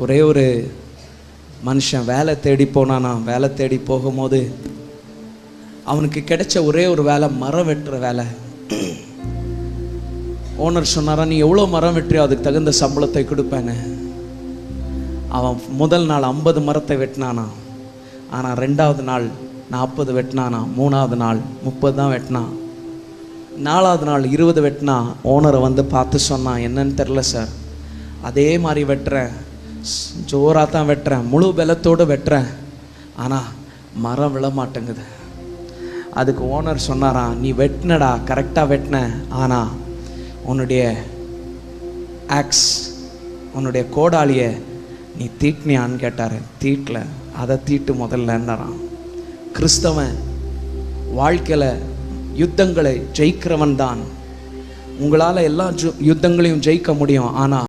ஒரே ஒரு மனுஷன் வேலை தேடி போனானா. வேலை தேடி போகும்போது அவனுக்கு கிடைச்ச ஒரே ஒரு வேலை மரம் வெட்டுற வேலை. ஓனர் சொன்னாரா, நீ எவ்வளோ மரம் வெட்டுறியோ அதுக்கு தகுந்த சம்பளத்தை கொடுப்பேன்னு. அவன் முதல் நாள் 50 மரத்தை வெட்டினானா. ஆனால் 2வது நாள் 40 வெட்டினானா. 3வது நாள் 30 தான் வெட்டினான். 4வது நாள் 20 வெட்டினா. ஓனரை வந்து பார்த்து சொன்னான், என்னன்னு தெரில சார், அதே மாதிரி வெட்டுறேன், ஜோராக தான் வெட்டுறேன், முழு பலத்தோடு வெட்டுறேன், ஆனால் மரம் விழ மாட்டேங்குது. அதுக்கு ஓனர் சொன்னாராம், நீ வெட்டினடா, கரெக்டாக வெட்டின, ஆனால் உன்னுடைய ஆக்ஸ், உன்னுடைய கோடாலியை நீ தீட்டினியான்னு கேட்டார். தீட்டல. அதை தீட்டு முதல்லன்றான். கிறிஸ்தவன் வாழ்க்கையில் யுத்தங்களை ஜெயிக்கிறவன் தான். உங்களால் எல்லா யுத்தங்களையும் ஜெயிக்க முடியும், ஆனால்